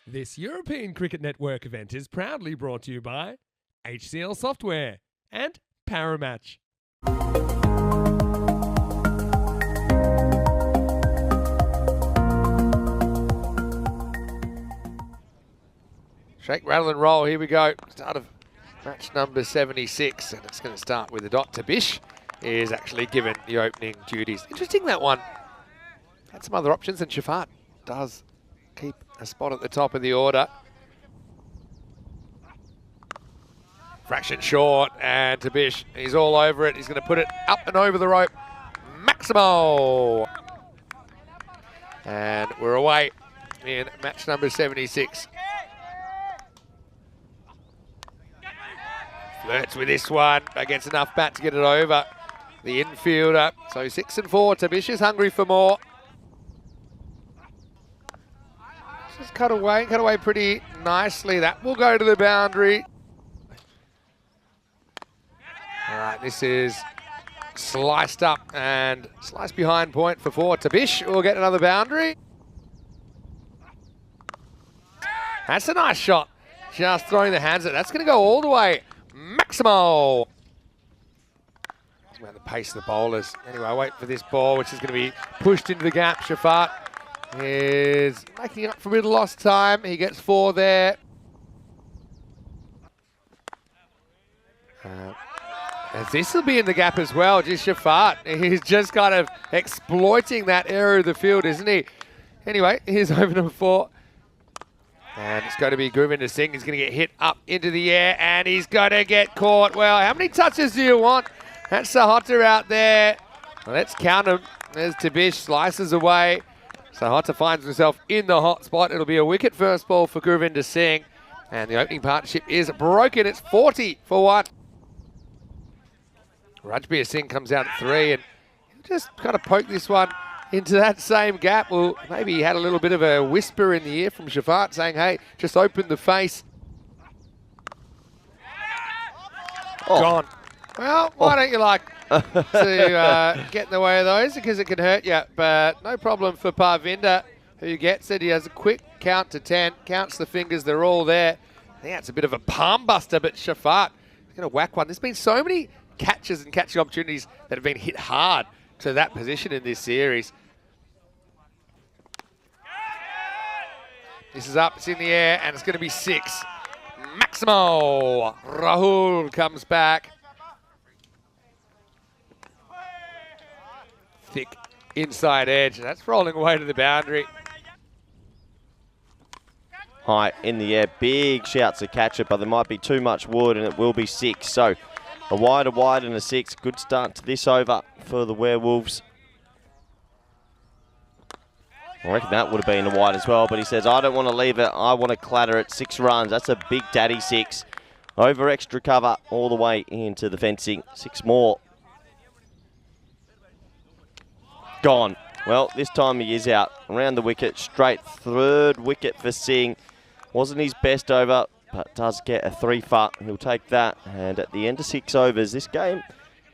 This European Cricket Network event is proudly brought to you by HCL Software and Paramatch. Shake, rattle and roll, here we go. Start of match number 76, and it's going to start with a dot. Tabish is actually given the opening duties. Interesting, that one. Had some other options, and Shafat does keep a spot at the top of the order. Fraction short, and Tabish, he's all over it. He's going to put it up and over the rope. Maximo! And we're away in match number 76. Flirts with this one, but gets enough bat to get it over the infielder. So 6 and 4, Tabish is hungry for more. Just cut away pretty nicely. That will go to the boundary. All right, this is sliced up and sliced behind point for 4. Tabish will get another boundary. That's a nice shot. Just throwing the hands at. That's going to go all the way. Maximo! It's about the pace of the bowlers. Anyway, wait for this ball, which is going to be pushed into the gap. Shafat is making up for a bit of lost time. He gets 4 there. As this will be in the gap as well. Just Shafat, he's just kind of exploiting that area of the field, isn't he? Anyway, here's over number 4. And it's going to be Gurvinder Singh. He's going to get hit up into the air, and he's going to get caught. Well, how many touches do you want? That's Sahota out there. Well, let's count them. There's Tabish, slices away. Sahota finds himself in the hot spot. It'll be a wicket first ball for Gurvinder Singh. And the opening partnership is broken. It's 40 for 1. Rajbir Singh comes out at 3, and he'll just kind of poke this one into that same gap. Well, maybe he had a little bit of a whisper in the ear from Shafat saying, hey, just open the face. Oh. Gone. Well, why don't you like to get in the way of those, because it can hurt you. But no problem for Parvinder, who gets it. He has a quick count to 10, counts the fingers, they're all there. I think that's a bit of a palm buster, but Shafat is going to whack one. There's been so many catches and catching opportunities that have been hit hard to that position in this series. This is up, it's in the air, and it's going to be 6. Maximo! Rahul comes back. Thick inside edge. That's rolling away to the boundary. High in the air, big shouts to catch it, but there might be too much wood, and it will be 6. So a wide and a 6. Good start to this over for the Werewolves. I reckon that would have been a wide as well, but he says, I don't want to leave it. I want to clatter it. 6 runs. That's a big daddy 6. Over extra cover all the way into the fencing. 6 more. Gone. Well, this time he is out. Around the wicket, straight 3rd wicket for Singh. Wasn't his best over, but does get a 3 for. He'll take that. And at the end of 6 overs, this game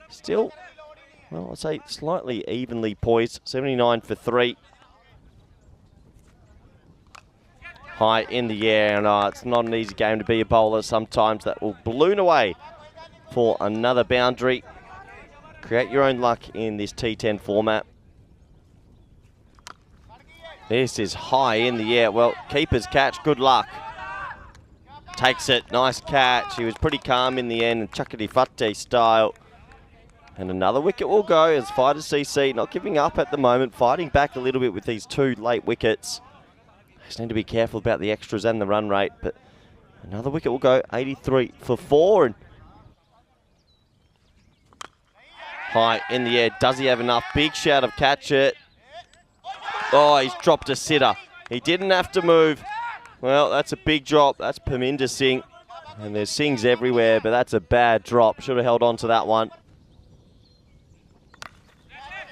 still, well, I'd say slightly evenly poised. 79 for 3. High in the air, and it's not an easy game to be a bowler. Sometimes that will balloon away for another boundary. Create your own luck in this T10 format. This is high in the air. Well, keeper's catch, good luck. Takes it, nice catch. He was pretty calm in the end, chuckity futte style. And another wicket will go as Fighters CC not giving up at the moment, fighting back a little bit with these 2 late wickets. Just need to be careful about the extras and the run rate, but another wicket will go, 83 for 4. And high in the air, does he have enough? Big shout of catch it. Oh, he's dropped a sitter. He didn't have to move. Well, that's a big drop. That's Parminder Singh. And there's Singhs everywhere, but that's a bad drop. Should have held on to that one.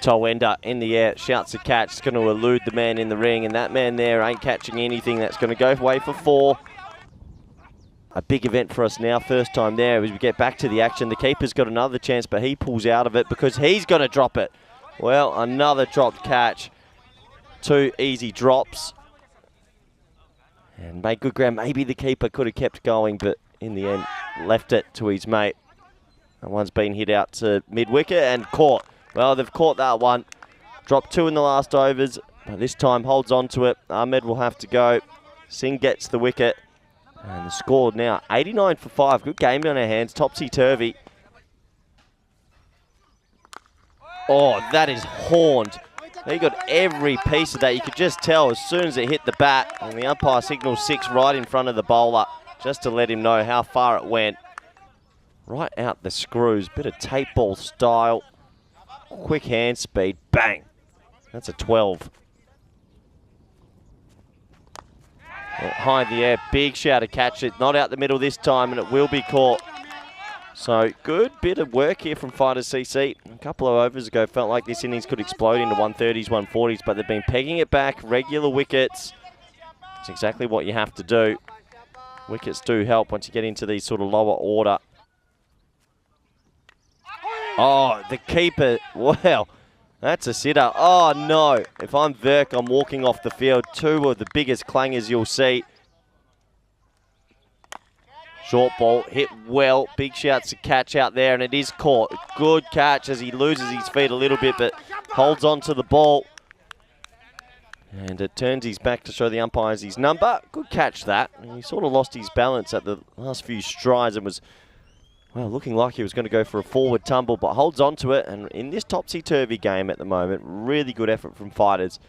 Towenda in the air, shouts a catch. It's going to elude the man in the ring, and that man there ain't catching anything. That's going to go away for 4. A big event for us now. First time there as we get back to the action. The keeper's got another chance, but he pulls out of it because he's going to drop it. Well, another dropped catch. 2 easy drops. And made good ground. Maybe the keeper could have kept going, but in the end, left it to his mate. That one's been hit out to mid-wicket and caught. Well, they've caught that one. Dropped 2 in the last overs, but this time holds on to it. Ahmed will have to go. Singh gets the wicket. And the score now, 89 for 5. Good game on our hands, topsy-turvy. Oh, that is horned. He got every piece of that. You could just tell as soon as it hit the bat, and the umpire signaled 6 right in front of the bowler, just to let him know how far it went. Right out the screws, bit of tape ball style. Quick hand speed, bang. That's a 12. Well, high in the air, big shout to catch it. Not out the middle this time, and it will be caught. So, good bit of work here from Fighters CC. A couple of overs ago, felt like this innings could explode into 130s, 140s, but they've been pegging it back, regular wickets. It's exactly what you have to do. Wickets do help once you get into these sort of lower order. Oh, the keeper, well, that's a sitter. Oh, no. If I'm Verk, I'm walking off the field. 2 of the biggest clangers you'll see. Short ball, hit well. Big shouts to catch out there, and it is caught. Good catch as he loses his feet a little bit, but holds on to the ball. And it turns his back to show the umpires his number. Good catch that. And he sort of lost his balance at the last few strides and was, well, looking like he was going to go for a forward tumble, but holds on to it. And in this topsy-turvy game at the moment, really good effort from Fighters.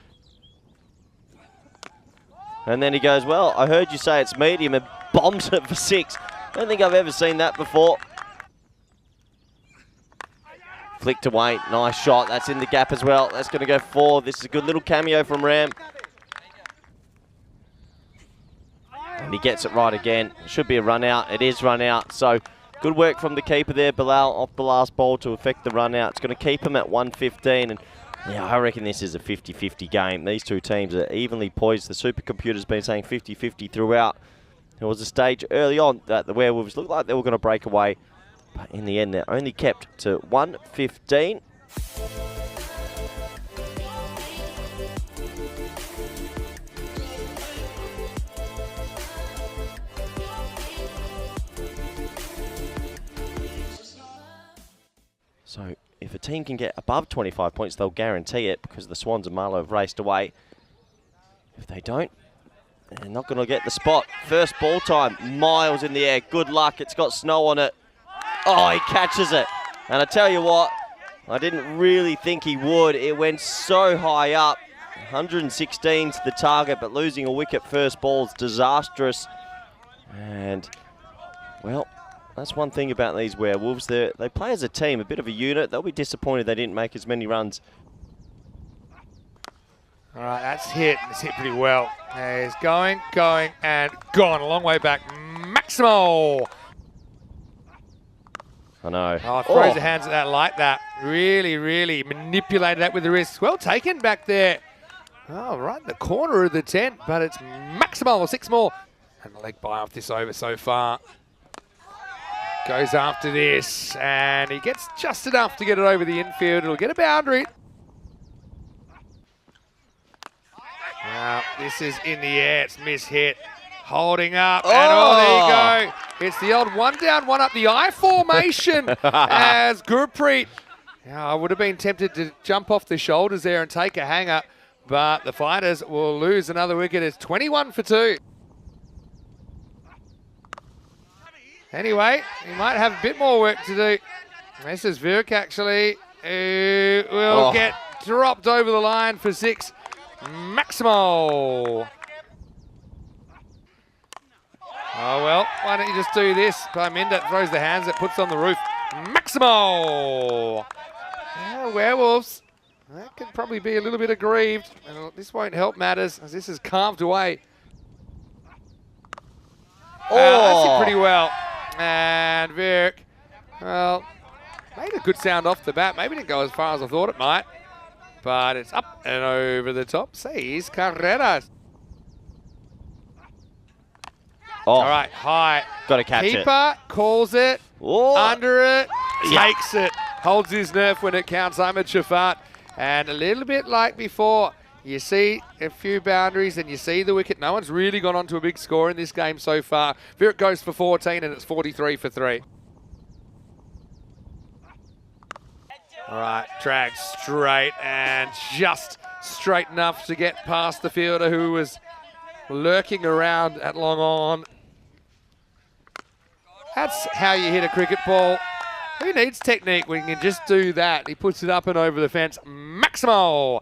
And then he goes, well, I heard you say it's medium, and bombs it for 6. I don't think I've ever seen that before. Flicked away, nice shot. That's in the gap as well. That's going to go 4. This is a good little cameo from Ram. And he gets it right again. Should be a run out. It is run out. So good work from the keeper there, Bilal, off the last ball to affect the run out. It's going to keep him at 115. And yeah, I reckon this is a 50-50 game. These two teams are evenly poised. The supercomputer's been saying 50-50 throughout. There was a stage early on that the Werewolves looked like they were going to break away. But in the end, they're only kept to 115. So if a team can get above 25 points, they'll guarantee it because the Swans and Marlow have raced away. If they don't, they're not going to get the spot. First ball time, miles in the air. Good luck. It's got snow on it. Oh, he catches it. And I tell you what, I didn't really think he would. It went so high up. 116 to the target, but losing a wicket first ball is disastrous. And, well, that's one thing about these Werewolves. They play as a team, a bit of a unit. They'll be disappointed they didn't make as many runs. All right, that's hit. It's hit pretty well. He's going, and gone. A long way back. Maximo! I know. Oh, throws the hands at that like that. Really, really manipulated that with the wrists. Well taken back there. Oh, right in the corner of the tent, but it's Maximo, 6 more. And the leg bye off this over so far. Goes after this, and he gets just enough to get it over the infield. It'll get a boundary. Now, this is in the air. It's mishit. Holding up, and there you go. It's the old 1 down, 1 up, the I formation as Gurpreet. Now, I would have been tempted to jump off the shoulders there and take a hanger, but the Fighters will lose another wicket. It's 21 for 2. Anyway, he might have a bit more work to do. This is Virk, actually, who will get dropped over the line for 6. Maximo. Oh, well, why don't you just do this? Parminda throws the hands, it puts on the roof. Maximo. Yeah, Werewolves. That could probably be a little bit aggrieved. And this won't help matters as this is carved away. That's it pretty well. And Virk, well, made a good sound off the bat. Maybe didn't go as far as I thought it might. But it's up and over the top. Seis Carreras. All right, high. Got to catch it. Keeper calls it. Under it. Takes it. Holds his nerve when it counts. Ahmed Shafat. And a little bit like before, You see a few boundaries and you see the wicket. No one's really gone on to a big score in this game so far. Virat goes for 14 and it's 43 for 3. All right, drag straight and just straight enough to get past the fielder who was lurking around at long on. That's how you hit a cricket ball. Who needs technique when you can just do that? He puts it up and over the fence. Maximo!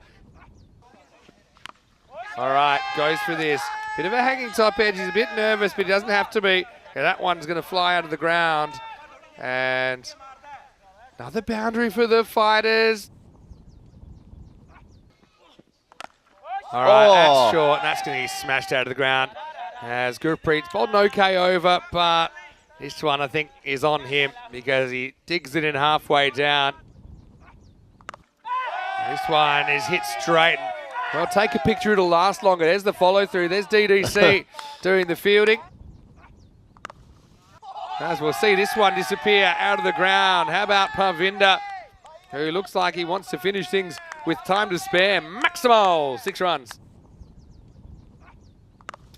All right, goes for this. Bit of a hanging top edge. He's a bit nervous, but he doesn't have to be. Yeah, that one's going to fly out of the ground. And another boundary for the Fighters. All right, that's short. And that's going to be smashed out of the ground. As Gurpreet's bowled an okay over, but this one I think is on him because he digs it in halfway down. This one is hit straight. Well, take a picture, it'll last longer. There's the follow through. There's DDC doing the fielding. As we'll see this one disappear out of the ground. How about Parvinder, who looks like he wants to finish things with time to spare. Maximo, 6 runs.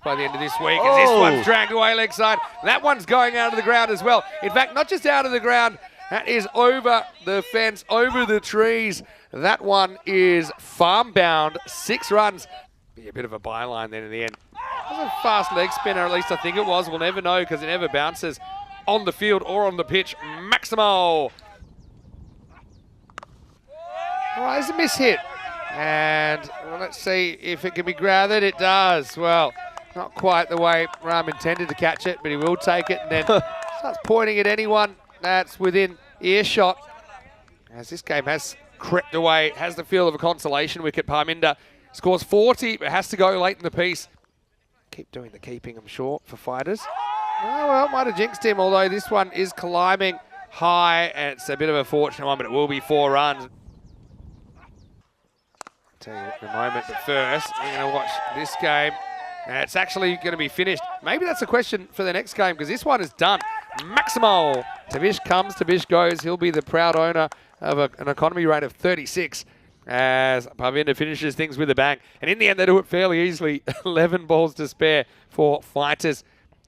By the end of this week, as this one's dragged away leg side. That one's going out of the ground as well. In fact, not just out of the ground, that is over the fence, over the trees. That one is farm bound, 6 runs. Be a bit of a byline then in the end. It was a fast leg spinner, at least I think it was. We'll never know because it never bounces on the field or on the pitch. Maximo. All right, there's a miss hit. And well, let's see if it can be gathered. It does. Well, not quite the way Ram intended to catch it, but he will take it and then starts pointing at anyone that's within earshot. As this game has crept away, has the feel of a consolation wicket. Parminder scores 40, but has to go late in the piece. Keep doing the keeping, I'm sure, for Fighters. Oh, well, might have jinxed him, although this one is climbing high, and it's a bit of a fortunate one, but it will be 4 runs. I'll tell you in a moment, but first, we're going to watch this game. And it's actually going to be finished. Maybe that's a question for the next game, because this one is done. Maximo. Tavish comes, Tavish goes. He'll be the proud owner of an economy rate of 36 as Parvinder finishes things with a bang. And in the end, they do it fairly easily. 11 balls to spare for Fighters,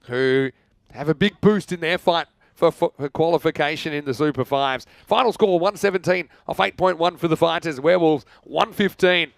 who have a big boost in their fight for qualification in the Super Fives. Final score 117 off 8.1 for the Fighters. Werewolves 115.